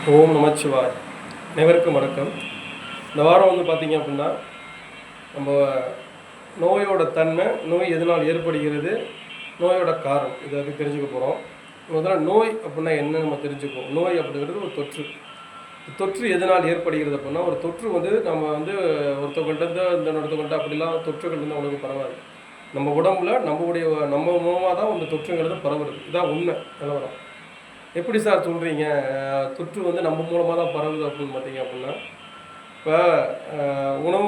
ஓம் நமச்சிவாய். அனைவருக்கும் வணக்கம். இந்த வாரம் பார்த்தீங்க அப்படின்னா நம்ம நோயோட தன்மை, நோய் எதனால் ஏற்படுகிறது, நோயோட காரணம் இதை பற்றி தெரிஞ்சுக்க போகிறோம். முதல்ல நோய் அப்படின்னா என்ன நம்ம தெரிஞ்சுக்குவோம். நோய் அப்படிங்கிறது ஒரு தொற்று. தொற்று எதனால் ஏற்படுகிறது அப்படின்னா, ஒரு தொற்று நம்ம ஒருத்தவங்கள்ட்ட ஒருத்தவங்கள்ட்ட அப்படிலாம் தொற்றுகள் அவங்களுக்கு பரவாது. நம்ம உடம்புல நம்ம மூலமாக தான் அந்த தொற்றுங்கிறது பரவுறது. இதான் உண்மை நிலவரம். எப்படி சார் சொல்கிறீங்க தொற்று நம்ம மூலமாக தான் பரவுது அப்படின்னு பார்த்தீங்க அப்படின்னா, இப்போ உணவு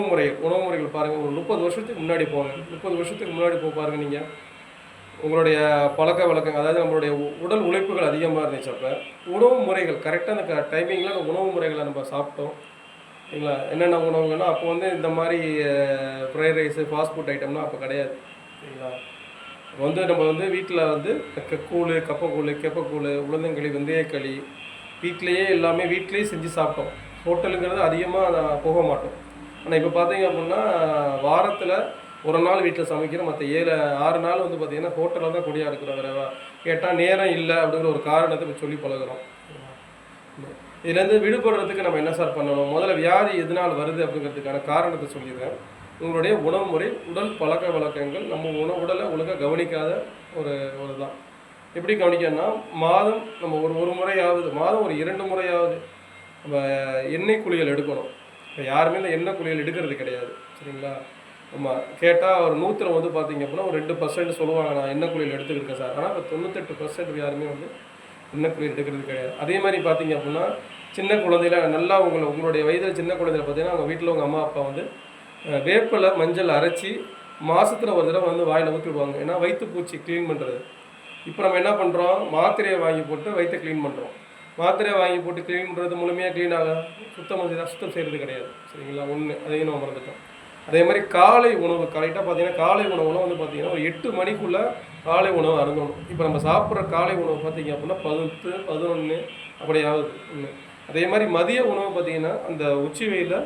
முறைகள் பாருங்கள். ஒரு 30 வருஷத்துக்கு முன்னாடி போங்க. 30 வருஷத்துக்கு முன்னாடி பாருங்கள். நீங்கள் உங்களுடைய பழக்க வழக்கங்கள், அதாவது நம்மளுடைய உடல் உழைப்புகள் அதிகமாக இருந்துச்சு. அப்போ உணவு முறைகள் கரெக்டாக அந்த டைமிங்கில் அந்த உணவு முறைகளை நம்ம சாப்பிட்டோம் சரிங்களா. என்னென்ன உணவுகள்னா அப்போ இந்த மாதிரி ஃப்ரைட் ரைஸு ஃபாஸ்ட் ஃபுட் ஐட்டம்லாம் அப்போ கிடையாது சரிங்களா. நம்ம வீட்டில் கூழ், கப்பக்கூழ், கேப்பக்கூழ், உளுந்தங்களி, வெந்தயக்களி வீட்டிலையே எல்லாமே வீட்டிலையே செஞ்சு சாப்பிட்டோம். ஹோட்டலுங்கிறது அதிகமாக போக மாட்டோம். ஆனால் இப்போ பார்த்தீங்க அப்படின்னா வாரத்தில் ஒரு நாள் வீட்டில் சமைக்கிறோம், மற்ற 6 நாள் பார்த்திங்கன்னா ஹோட்டலில் தான் கொடியாக இருக்கிறோம். வேறு கேட்டால் நேரம் இல்லை அப்படிங்கிற ஒரு காரணத்தை சொல்லி பழகிறோம். இதுலேருந்து விடுபடுறதுக்கு நம்ம என்ன சார் பண்ணணும்? முதல்ல வியாதி எதனால் வருது அப்படிங்கிறதுக்கான காரணத்தை சொல்லிடுறேன். உங்களுடைய உணவு முறை, உடல் பழக்க வழக்கங்கள், நம்ம உடலை ஒழுங்காக கவனிக்காத ஒரு தான். எப்படி கவனிக்கணும்னா, மாதம் நம்ம ஒரு முறையாவது, மாதம் ஒரு 2 முறையாவது நம்ம எண்ணெய் குளியல் எடுக்கணும். இப்போ யாருமே இந்த எண்ணெய் குளியல் எடுக்கிறது கிடையாது சரிங்களா. நம்ம கேட்டால் ஒரு 100 பார்த்தீங்க அப்படின்னா ஒரு 2% சொல்லுவாங்க, நான் எண்ணெய் குளியல் எடுத்துக்கிருக்கேன் சார். ஆனால் இப்போ 98% யாருமே எண்ணெய் குளியல் எடுக்கிறது கிடையாது. அதே மாதிரி பார்த்தீங்க அப்படின்னா சின்ன குழந்தையில நல்லா உங்களுடைய வயதில் சின்ன குழந்தையில பார்த்தீங்கன்னா அவங்க வீட்டில் உங்கள் அம்மா அப்பா வேப்பிலை மஞ்சள் அரைச்சி மாதத்தில் ஒரு தடவை வாயில் ஊற்றி விடுவாங்க. ஏன்னா வயிற்றுப்பூச்சி க்ளீன் பண்ணுறது. இப்போ நம்ம என்ன பண்ணுறோம், மாத்திரையை வாங்கி போட்டு வயிற்றை க்ளீன் பண்ணுறோம். மாத்திரையை வாங்கி போட்டு க்ளீன் பண்ணுறது முழுமையாக க்ளீன் சுத்தம் செய்கிறது கிடையாது சரிங்களா. ஒன்று அதையும் நம்ம மறந்துட்டோம். அதே மாதிரி காலை உணவு கரெக்டாக பார்த்தீங்கன்னா காலை உணவுலாம் பார்த்தீங்கன்னா ஒரு 8 மணிக்குள்ளே காலை உணவு அருந்தணும். இப்போ நம்ம சாப்பிட்ற காலை உணவு பார்த்தீங்க அப்படின்னா 10, 11 அப்படி ஆகுது ஒன்று. அதே மாதிரி மதிய உணவு பார்த்தீங்கன்னா அந்த உச்சி வெயிலில்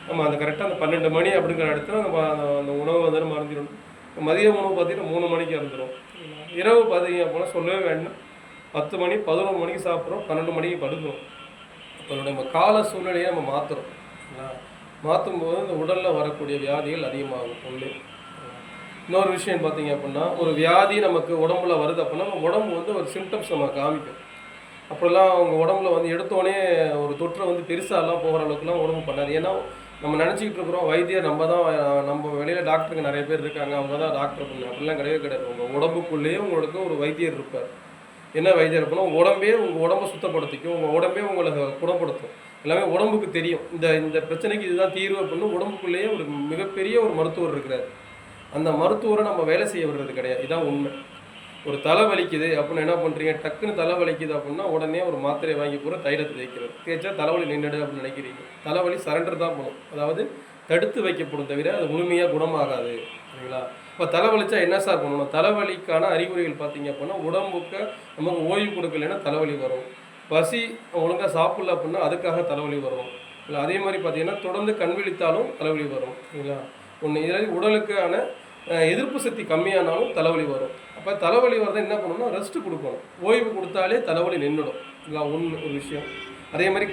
நம்ம அந்த கரெக்டாக அந்த 12 மணி அப்படிங்கிற இடத்துல நம்ம அந்த உணவு நம்ம அருந்திடணும். மதிய உணவு பார்த்திங்கன்னா 3 மணிக்கு அருந்துடும். இரவு பார்த்தீங்க அப்படின்னா சொல்லவே வேண்டாம், 10 மணி 11 மணிக்கு சாப்பிட்றோம், 12 மணிக்கு படுக்கிறோம். அப்போ நம்ம கால சூழ்நிலையை நம்ம மாற்றுறோம். மாற்றும் போது இந்த உடலில் வரக்கூடிய வியாதிகள் அதிகமாகும். ஒன்று. இன்னொரு விஷயம் பார்த்தீங்க அப்படின்னா, ஒரு வியாதி நமக்கு உடம்புல வருது அப்படின்னா நம்ம உடம்பு ஒரு சிம்டம்ஸ் நம்ம காமிக்கும். அப்படிலாம் அவங்க உடம்புல எடுத்தோடனே ஒரு தொற்றை பெருசாலாம் போகிற அளவுக்குலாம் உடம்பு பண்ணாது. ஏன்னா நம்ம நினச்சிக்கிட்டு இருக்கிறோம் வைத்தியர் நம்ம வெளியில் டாக்டருங்க நிறைய பேர் இருக்காங்க, அவங்க தான் டாக்டர் பண்ணு. அப்படிலாம் கிடையவே கிடையாது. உங்கள் உடம்புக்குள்ளேயே உங்களுக்கு ஒரு வைத்தியர் இருப்பார். என்ன வைத்தியர் இருப்போம்னா உங்கள் உடம்பை சுத்தப்படுத்திக்கும், உங்கள் உடம்பே உங்களை குணப்படுத்தும். எல்லாமே உடம்புக்கு தெரியும். இந்த பிரச்சனைக்கு இதுதான் தீர்வு அப்படின்னு உடம்புக்குள்ளேயே ஒரு மிகப்பெரிய ஒரு மருத்துவர் இருக்கிறார். அந்த மருத்துவரை நம்ம வேலை செய்ய விடுறது கிடையாது. இதுதான் உண்மை. ஒரு தலை வலிக்குது அப்படின்னு என்ன பண்ணுறீங்க, டக்குன்னு தலை வலிக்குது அப்படின்னா உடனே ஒரு மாத்திரையை வாங்கி போகிற தைலத்தை தேய்க்கிறது. தேய்ச்சா தலைவலி நின்றுடு அப்படின்னு நினைக்கிறீங்க. தலைவலி சரண்டர் தான் போகணும், அதாவது தடுத்து வைக்கப்படும், தவிர அது முழுமையாக குணமாகாது சரிங்களா. இப்போ தலைவலிச்சா என்ன சார் பண்ணணும்? தலைவலிக்கான அறிகுறிகள் பார்த்தீங்க அப்படின்னா உடம்புக்கு நமக்கு ஓய்வு கொடுக்கலைன்னா தலைவலி வரும். பசி ஒழுங்காக சாப்பிடல அப்படின்னா அதுக்காக தலைவலி வரும். இல்லை அதே மாதிரி பார்த்தீங்கன்னா தொடர்ந்து கண் விழித்தாலும் தலைவலி வரும் சரிங்களா. ஒன்று இதில் உடலுக்கான எதிர்ப்பு சக்தி கம்மியானாலும் தலைவலி வரும். அப்போ தலைவலி வரதை என்ன பண்ணணும்னா ரெஸ்ட்டு கொடுக்கணும். ஓய்வு கொடுத்தாலே தலைவலி நின்றுடும் இல்லை. ஒரு விஷயம். அதே மாதிரி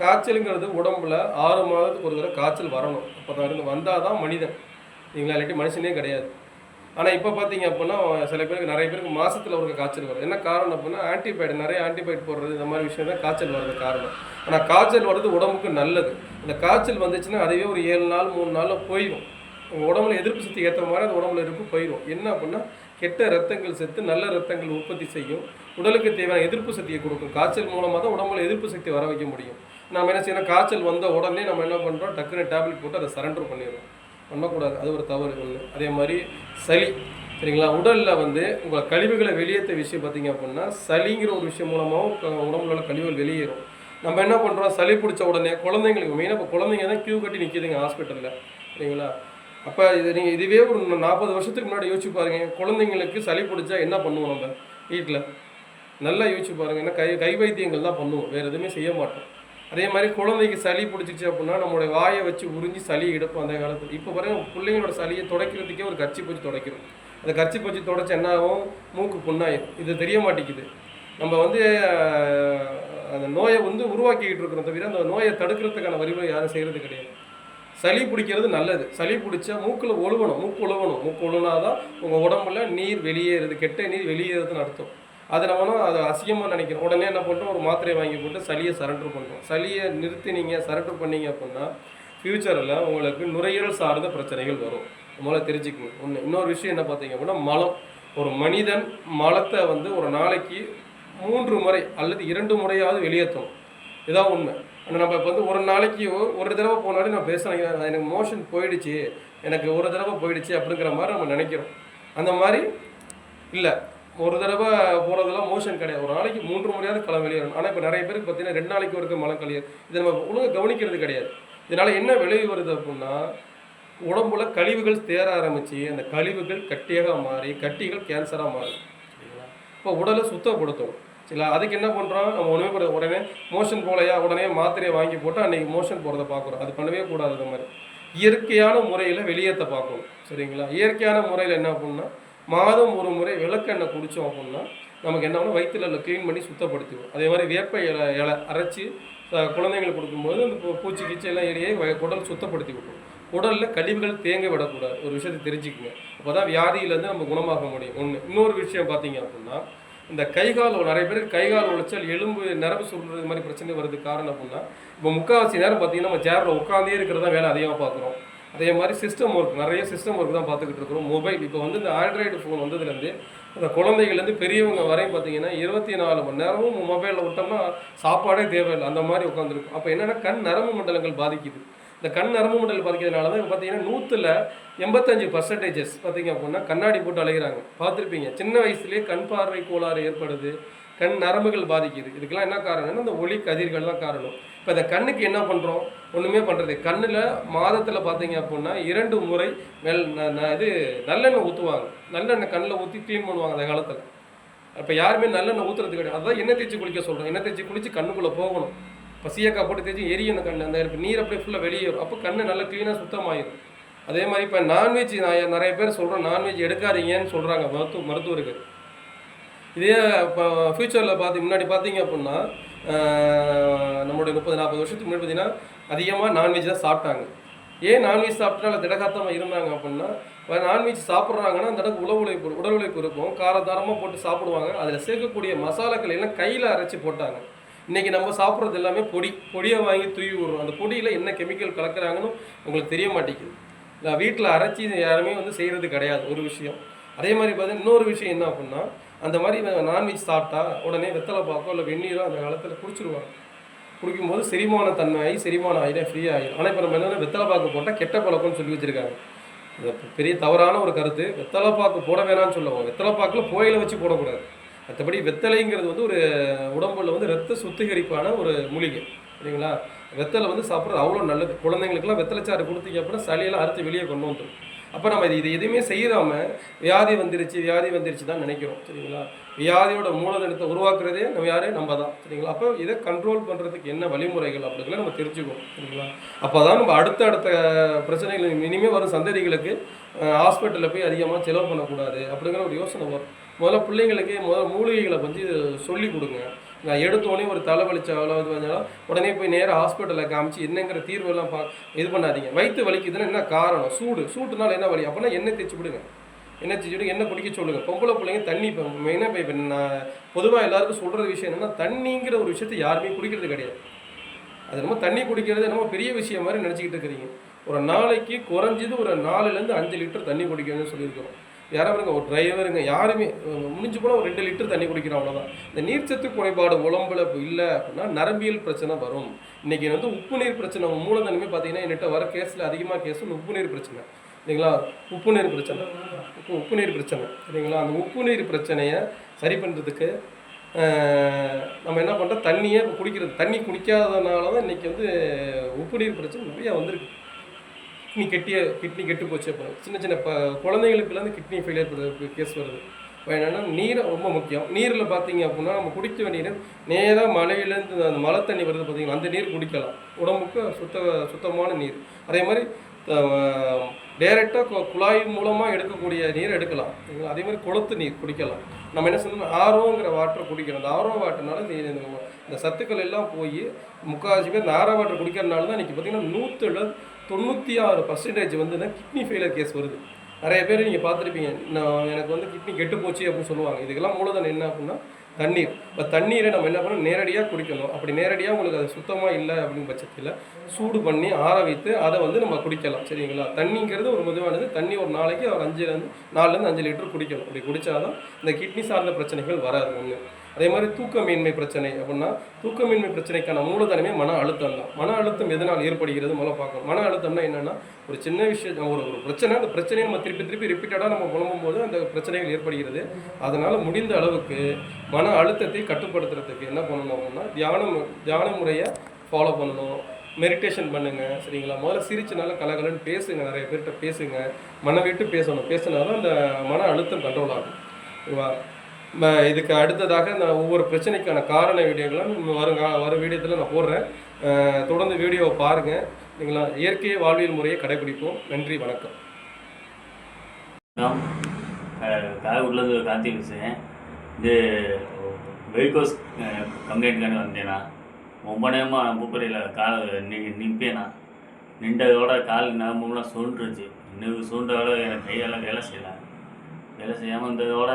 காய்ச்சலுங்கிறது உடம்புல 6 மாதத்துக்கு ஒரு தடவை காய்ச்சல் வரணும். அப்போ தான் வந்தால் தான் மனிதன் சரிங்களா, இல்லாட்டி மனுஷனே கிடையாது. ஆனால் இப்போ பார்த்தீங்க அப்படின்னா நிறைய பேருக்கு மாதத்தில் ஒரு காய்ச்சல் வரும். என்ன காரணம் அப்படின்னா நிறைய ஆன்டிபயோட்டிக் போடுறது, இந்த மாதிரி விஷயம் தான் காய்ச்சல் வர்றது காரணம். ஆனால் காய்ச்சல் வர்றது உடம்புக்கு நல்லது. இந்த காய்ச்சல் வந்துச்சுன்னா அதுவே ஒரு 7 நாள் 3 நாளில் போயிடும். உங்கள் உடம்புல எதிர்ப்பு சக்தி ஏற்ற மாதிரி அந்த உடம்புல போயிடும். என்ன அப்படின்னா கெட்ட ரத்தங்கள் செத்து நல்ல ரத்தங்கள் உற்பத்தி செய்யும், உடலுக்கு தேவையான எதிர்ப்பு சக்தியை கொடுக்கும். காய்ச்சல் மூலமாக தான் உடம்புல எதிர்ப்பு சக்தி வர வைக்க முடியும். நம்ம என்ன செய்யணும், காய்ச்சல் வந்த உடனே நம்ம என்ன பண்ணுறோம், டக்குன்னு டேப்லெட் போட்டு அதை சரண்டர் பண்ணிடுறோம். பண்ணக்கூடாது, அது ஒரு தவறு ஒன்று. அதே மாதிரி சளி சரிங்களா. உடலில் உங்கள் கழிவுகளை வெளியேற்ற விஷயம் பார்த்தீங்க அப்படின்னா சளிங்கிற ஒரு விஷயம் மூலமாகவும் உடம்புல உள்ள கழிவுகள் வெளியேறும். நம்ம என்ன பண்ணுறோம், சளி பிடிச்ச உடனே குழந்தைங்களுக்கு மெயினாக இப்போ குழந்தைங்க தான் கியூ கட்டி நிற்கிதுங்க ஹாஸ்பிட்டலில் சரிங்களா. அப்போ நீங்கள் இதுவே ஒரு 40 வருஷத்துக்கு முன்னாடி யோசிச்சு பாருங்கள், குழந்தைங்களுக்கு சளி பிடிச்சா என்ன பண்ணுவோம் நம்ம வீட்டில்? நல்லா யோசிச்சு பாருங்கள். ஏன்னா கை வைத்தியங்கள் தான் பண்ணுவோம், வேறு எதுவுமே செய்ய மாட்டோம். அதே மாதிரி குழந்தைக்கு சளி பிடிச்சிச்சு அப்படின்னா நம்மளுடைய வாயை வச்சு உறிஞ்சி சளி எடுப்போம் அந்த காலத்தில். இப்போ பாருங்கள், பிள்ளைங்களோட சளியை துடைக்கிறதுக்கே ஒரு கர்ச்சி பூச்சி துடைக்கிறோம். அந்த கர்ச்சி பூச்சி துடைச்சி என்ன ஆகும், மூக்கு புண்ணாயிரும். இது தெரிய மாட்டேங்குது. நம்ம அந்த நோயை வந்து உருவாக்கிக்கிட்டு இருக்கிறோம் தவிர அந்த நோயை தடுக்கிறதுக்கான வழிமுறை யாரும் செய்கிறது கிடையாது. சளி பிடிக்கிறது நல்லது. சளி பிடிச்சா மூக்கில் ஒழுவணும், மூக்கு ஒழுனாதான் உங்கள் உடம்புல நீர் வெளியேறுது, கெட்ட நீர் வெளியேறுதுன்னு அர்த்தம். அதை அதை அசிங்கமாக நினைக்கிறோம். உடனே என்ன பண்ணுறோம், ஒரு மாத்திரையை வாங்கி போட்டு சளியை சரண்டர் பண்ணுறோம். சளியை நிறுத்தி நீங்கள் சரண்டர் பண்ணீங்க அப்படின்னா ஃப்யூச்சரில் உங்களுக்கு நுரையீரல் சார்ந்த பிரச்சனைகள் வரும். முதல்ல தெரிஞ்சுக்கணும். இன்னொரு விஷயம் என்ன பார்த்தீங்க அப்படின்னா மலம். ஒரு மனிதன் மலத்தை வந்து ஒரு நாளைக்கு 3 முறை அல்லது 2 முறையாவது வெளியேற்றணும். இதான் உண்மை. ஆனால் நம்ம இப்போ வந்து ஒரு நாளைக்கு ஒரு தடவை போனாலும் நான் பேசுகிறேன், எனக்கு மோஷன் போயிடுச்சு, எனக்கு ஒரு தடவை போயிடுச்சு அப்படிங்கிற மாதிரி நம்ம நினைக்கிறோம். அந்த மாதிரி இல்லை. ஒரு தடவை போகிறதெல்லாம் மோஷன் கிடையாது. ஒரு நாளைக்கு 3 முறையாவது களம் வெளியேறணும். ஆனால் இப்போ நிறைய பேருக்கு பார்த்தீங்கன்னா 2 நாளைக்கு ஒருக்க மலம் கழியாது. இதை நம்ம ஒழுங்காக கவனிக்கிறது கிடையாது. இதனால் என்ன விளைவு வருது அப்படின்னா உடம்புல கழிவுகள் தேர ஆரம்பித்து அந்த கழிவுகள் கட்டியாக மாறி கட்டிகள் கேன்சராக மாறும். சரிங்களா? இப்போ உடலை சுத்தப்படுத்தும். சரிங்களா? அதுக்கு என்ன பண்ணுறோம், நம்ம ஒன்றுமே உடனே மோஷன் போலையா உடனே மாத்திரையை வாங்கி போட்டு அன்றைக்கி மோஷன் போகிறத பார்க்குறோம். அது பண்ணவே கூடாது. அந்த மாதிரி இயற்கையான முறையில் வெளியேற்ற பார்க்கணும். சரிங்களா? இயற்கையான முறையில் என்ன அப்படின்னா மாதம் ஒரு முறை விளக்கெண்ணெய் குடித்தோம் அப்படின்னா நமக்கு என்ன பண்ணணும், வயிற்றுல க்ளீன் பண்ணி சுத்தப்படுத்திடுவோம். அதே மாதிரி வேப்ப இலை அரைச்சி குழந்தைங்களுக்கு கொடுக்கும்போது அந்த பூச்சி கீச்சி எல்லாம் எரியே உடல் சுத்தப்படுத்தி விட்டுரும். உடலில் கழிவுகள் தேங்க விடக்கூடாது. ஒரு விஷயத்தை தெரிஞ்சுக்குங்க. அப்போ தான் வியாதியிலேருந்து நம்ம குணமாக முடியும். இன்னொரு விஷயம் பார்த்தீங்க அப்படின்னா இந்த கைகால் நிறைய பேருக்கு கைகால் உழைச்சால் எலும்பு நரம்பு சொல்கிறது மாதிரி பிரச்சனை வருதுக்கு காரணம் அப்படின்னா இப்போ முக்கால்வாசி நேரம் பார்த்தீங்கன்னா நம்ம சேரில் உட்காந்தே இருக்கிறது தான் வேலை அதிகமாக பார்க்குறோம். அதே மாதிரி சிஸ்டம் ஒர்க், நிறைய சிஸ்டம் ஒர்க் தான் பார்த்துக்கிட்டு இருக்கிறோம். மொபைல் இப்போ வந்து இந்த ஆண்ட்ராய்டு ஃபோன் வந்ததுலேருந்து இந்த குழந்தைகள்லேருந்து பெரியவங்க வரையும் பார்த்தீங்கன்னா 24 மணி நேரமும் மொபைலில் விட்டோம்னா சாப்பாடே தேவையில்லை, அந்த மாதிரி உட்காந்துருக்கும். அப்போ என்னென்னா கண் நரம்பு மண்டலங்கள் பாதிக்குது. இந்த கண் நரம்பு மண்டலம் பாதிக்கிறதுனால தான் இப்போ பார்த்தீங்கன்னா 100% பார்த்தீங்க அப்படின்னா கண்ணாடி போட்டு அலைகிறாங்க. பார்த்துருப்பீங்க. சின்ன வயசுலேயே கண் பார்வை கோளாறு ஏற்படுது, கண் நரம்புகள் பாதிக்குது. இதுக்கெல்லாம் என்ன காரணம்னா இந்த ஒளி கதிர்கள் தான் காரணம். இப்போ இந்த கண்ணுக்கு என்ன பண்ணுறோம், ஒன்றுமே பண்ணுறது. கண்ணில் மாதத்தில் பார்த்தீங்க அப்படின்னா 2 முறை இது நல்லெண்ணெய் ஊற்றுவாங்க. நல்லெண்ணெய் கண்ணில் ஊற்றி க்ளீன் பண்ணுவாங்க அந்த காலத்தில். இப்போ யாருமே நல்லெண்ணெய் ஊற்றுறது கிடையாது. அதான் எண்ணெய் தேய்ச்சி குளிக்க சொல்கிறோம். எண்ணெய் தேய்ச்சி குளித்து கண்ணுக்குள்ளே போகணும். இப்போ சீயக்காய் போட்டு தேய்ச்சி எரியணும் கண், அந்த நீர் அப்படியே ஃபுல்லாக வெளியேறும். அப்போ கண்ணு நல்லா க்ளீனாக சுத்தமாயிடும். அதே மாதிரி இப்போ நான்வெஜ் நிறைய பேர் சொல்கிறோம் நான்வெஜ் எடுக்காதீங்கன்னு சொல்கிறாங்க மருத்துவர்கள். இதே இப்போ ஃப்யூச்சரில் முன்னாடி பார்த்தீங்க அப்படின்னா நம்மளுடைய 30-40 வருஷத்துக்கு முன்னாடி பார்த்தீங்கன்னா அதிகமாக நான்வெஜ் தான் சாப்பிட்டாங்க. ஏன் நான்வெஜ் சாப்பிட்டாலும் திடகாத்தமாக இருந்தாங்க அப்படின்னா நான்வெஜ் சாப்பிட்றாங்கன்னா அந்த இடத்துக்கு உடல் உழைப்பு இருக்கும், காரதாரமாக போட்டு சாப்பிடுவாங்க. அதில் சேர்க்கக்கூடிய மசாலாக்கள் எல்லாம் கையில் அரைச்சி போட்டாங்க. இன்றைக்கி நம்ம சாப்பிட்றது எல்லாமே பொடியை வாங்கி தூவி விடுறோம். அந்த பொடியில் என்ன கெமிக்கல் கலக்கிறாங்கன்னு உங்களுக்கு தெரிய மாட்டேங்குது. நான் வீட்டில் அரைச்சி யாருமே வந்து செய்கிறது கிடையாது ஒரு விஷயம். அதே மாதிரி பார்த்தீங்கன்னா இன்னொரு விஷயம் என்ன அப்படின்னா அந்த மாதிரி நான்வெஜ் சாப்பிட்டா உடனே வெத்தலை பாக்கோ இல்லை வெந்நீரோ அந்த காலத்தில் குடிச்சிருவாங்க. குடிக்கும்போது செரிமான தன்மை ஆகி செரிமானம் ஆகிட்டே ஃப்ரீ ஆகிடும். ஆனால் இப்போ நம்ம என்னென்னா வெத்தலை பாக்கு போட்டால் கெட்ட பழக்கம்னு சொல்லி வச்சுருக்காங்க. இது பெரிய தவறான ஒரு கருத்து. வெத்தலை பாக்கு போட வேணாம்னு சொல்லுவோம். வெத்தலை பாக்கில் புகையில வச்சு போடக்கூடாது. மற்றபடி வெத்தலைங்கிறது வந்து ஒரு உடம்புல வந்து ரத்த சுத்திகரிப்பான ஒரு மூலிகை. சரிங்களா? வெத்தலை வந்து சாப்பிட்றது அவ்வளோ நல்லது. குழந்தைங்களுக்குலாம் வெத்தலைச்சாறு கொடுத்தீங்க அப்படின்னா சளியெல்லாம் அறுத்து வெளியே கொண்டு வந்துடும். அப்போ நம்ம இது எதுவுமே செய்யாமல் வியாதி வந்துருச்சு தான் நினைக்கிறோம். சரிங்களா? வியாதியோட மூலதனத்தை உருவாக்குறதே நம்ம தான். சரிங்களா? அப்போ இதை கண்ட்ரோல் பண்ணுறதுக்கு என்ன வழிமுறைகள் அப்படிங்கிற நம்ம தெரிஞ்சுக்கணும். சரிங்களா? அப்போ தான் நம்ம அடுத்த பிரச்சனைகள் இனிமேல் வரும் சந்ததிகளுக்கு ஹாஸ்பிட்டலில் போய் அதிகமாக செலவு பண்ணக்கூடாது அப்படிங்கிற ஒரு யோசனை வரும். முதல்ல பிள்ளைங்களுக்கு மூலிகைகளை பற்றி சொல்லி கொடுங்க. நான் எடுத்தோடனே ஒரு தலைவலிச்சாலோ இது வந்தாலும் உடனே போய் நேராக ஹாஸ்பிட்டலில் காமிச்சு என்னங்கிற தீர்வெல்லாம் இது பண்ணாதீங்க. வயிற்று வலிக்குதுன்னா என்ன காரணம், சூட்டுனால என்ன வலி அப்படின்னா எண்ணெய் தேய்ச்சி விடுங்க. எண்ணெய் குடிக்க சொல்லுங்கள். பொம்பளை பிள்ளைங்க தண்ணி இப்போ மெயினாக இப்போ நான் பொதுவாக எல்லாருக்கும் சொல்கிற விஷயம் என்னென்னா தண்ணிங்கிற ஒரு விஷயத்தை யாருமே குடிக்கிறது கிடையாது. அது நம்ம தண்ணி குடிக்கிறது நம்ம பெரிய விஷயம் மாதிரி நினச்சிக்கிட்டு இருக்கிறீங்க. ஒரு நாளைக்கு குறைஞ்சது ஒரு 4லேருந்து 5 லிட்டர் தண்ணி குடிக்கணும்னு சொல்லியிருக்கிறோம். யாராவது ஒரு டிரைவருங்க யாருமே முடிஞ்சு போனால் ஒரு 2 லிட்டர் தண்ணி குடிக்கிறோம், அவ்வளோதான். இந்த நீர்ச்சத்து குறைபாடு உடம்புல இல்லை அப்படின்னா நரம்பியல் பிரச்சனை வரும். இன்றைக்கி வந்து உப்பு நீர் பிரச்சனை மூலதனமே பார்த்தீங்கன்னா என்கிட்ட வர கேஸில் அதிகமாக கேஸ் உப்பு நீர் பிரச்சனை. சரிங்களா? உப்பு நீர் பிரச்சனை. சரிங்களா? அந்த உப்பு நீர் பிரச்சனையை சரி பண்ணுறதுக்கு நம்ம என்ன பண்ணுறோம், தண்ணியே குடிக்கிறது. தண்ணி குடிக்காததுனால தான் இன்றைக்கி வந்து உப்பு நீர் பிரச்சனை நிறையா வந்திருக்கு. கிட்னி கெட்டு போச்சு. அப்புறம் சின்ன குழந்தைங்களுக்குலாம் கிட்னி ஃபெயிலியர் கேஸ் வருது. இப்போ என்னென்னா நீர் ரொம்ப முக்கியம். நீரில் பார்த்தீங்க அப்படின்னா நம்ம குடிக்க நீர் நேராக மலையிலேருந்து அந்த மழை தண்ணி வருது பார்த்தீங்கன்னா அந்த நீர் குடிக்கலாம். உடம்புக்கு சுத்தமான நீர். அதே மாதிரி டைரெக்டாக குழாய் மூலமாக எடுக்கக்கூடிய நீர் எடுக்கலாம். அதே மாதிரி குளத்து நீர் குடிக்கலாம். நம்ம என்ன சொல்லணும், ஆரோங்கிற வாட்டரை குடிக்கணும். அந்த ஆரோ வாட்டர்னால இந்த சத்துக்கள் எல்லாம் போய் முக்கால்வாசி பேர் இந்த ஆரோ வாட்டர் குடிக்கிறதுனால தான் இன்றைக்கி பார்த்திங்கன்னா 96% வந்து கிட்னி ஃபெயிலியர் கேஸ் வருது. நிறைய பேர் நீங்கள் பார்த்துருப்பீங்க, எனக்கு கிட்னி கெட்டு போச்சு அப்படின்னு சொல்லுவாங்க. இதுக்கெல்லாம் மூலதனம் என்ன அப்படின்னா தண்ணீர். இப்போ தண்ணீரை நம்ம என்ன பண்ணணும், நேரடியாக குடிக்கணும். அப்படி நேரடியாக உங்களுக்கு அது சுத்தமாக இல்லை அப்படிங்கிற பட்சத்தில் சூடு பண்ணி ஆற வைத்து அதை நம்ம குடிக்கலாம். சரிங்களா? தண்ணிங்கிறது ஒரு பொதுவானது. தண்ணி ஒரு நாளைக்கு ஒரு 4லேருந்து 5 லிட்டர் குடிக்கணும். அப்படி குடித்தாதான் இந்த கிட்னி சார்ந்த பிரச்சனைகள் வராது. ஒன்று. அதே மாதிரி தூக்கமின்மை பிரச்சனை அப்படின்னா தூக்கமின்மை பிரச்சனைக்கான மூலதனமே மன அழுத்தம் தான். மன அழுத்தம் எதனால் ஏற்படுகிறது முதல்ல பார்க்கணும். மன அழுத்தம்னா என்னென்னா ஒரு சின்ன விஷயம், ஒரு பிரச்சனை, அந்த பிரச்சனையை நம்ம திருப்பி ரிப்பீட்டடாக நம்ம புலம்பும் போது அந்த பிரச்சனைகள் ஏற்படுகிறது. அதனால் முடிந்த அளவுக்கு மன அழுத்தத்தை கட்டுப்படுத்துறதுக்கு என்ன பண்ணணும் அப்படின்னா தியான முறையை ஃபாலோ பண்ணணும். மெடிடேஷன் பண்ணுங்கள். சரிங்களா? முதல்ல சிரிச்சுனால கலகலன்னு பேசுங்க. நிறைய பேர்கிட்ட பேசுங்க. மன விட்டு பேசணும். பேசினாதான் அந்த மன அழுத்தம் கண்ட்ரோல் ஆகும். ஓகேவா? இதுக்கு அடுத்ததாக நான் ஒவ்வொரு பிரச்சனைக்கான காரண வீடியோக்கெல்லாம் வரும் வீடியோத்தில் நான் போடுறேன். தொடர்ந்து வீடியோவை பாருங்கள். சரிங்களா? இயற்கை வாழ்வியல் முறையை கடைபிடிப்போம். நன்றி, வணக்கம். காரைக்குடிலேருந்து கார்த்திக் பேசுகிறேன். இது வெயிகோஸ் கம்ப்ளைண்ட்காண்டி வந்தேண்ணா. ரொம்ப நேரமாக பூக்கடையில் கால் நிற்பேண்ணா. நின்றதோட கால் நரம்புலாம் சுருண்டுருச்சு. இன்னும் சுருண்டோட எனக்கு கையெல்லாம் வேலை செய்யாமல் இருந்ததோட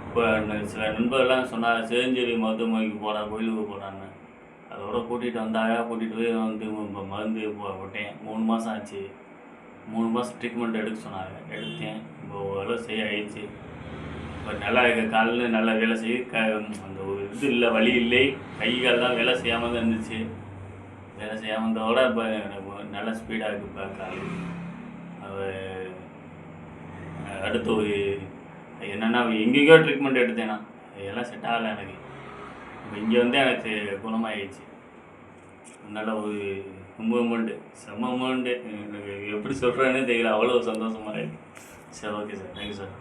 இப்போ சில நண்பர்கள்லாம் சொன்னாங்க, செஞ்சேரி மருத்துவமனைக்கு போடா, கோயிலுக்கு போடான்னு. அதோட கூட்டிகிட்டு போய் இப்போ மருந்து போட்டேன். 3 மாதம் ஆச்சு. 3 மாதம் ட்ரீட்மெண்ட் எடுக்க சொன்னாங்க. எடுத்தேன். இப்போ ஓரளவு ஆயிடுச்சு. இப்போ நல்லா காலில் நல்லா வேலை அந்த ஒரு இது இல்லை, வலி இல்லை. கை கால் தான் வேலை செய்யாமல் தான் இருந்துச்சு. வேலை செய்யாமல் இருந்ததோட இப்போ எனக்கு நல்லா ஸ்பீடாக இருக்குது. இப்போ கால் அடுத்து ஒரு என்னென்னா எங்கேயோ ட்ரீட்மெண்ட் எடுத்தேன்னா எல்லாம் செட் ஆகலை எனக்கு. இப்போ இங்கே வந்து எனக்கு குணமாகிடுச்சு. அதனால் ஒரு செம்ம அமௌண்ட்டு எனக்கு எப்படி சொல்கிறேன்னு தெரியல. அவ்வளோ சந்தோஷமாக இருக்குது. சரி, ஓகே சார். Thank you sir.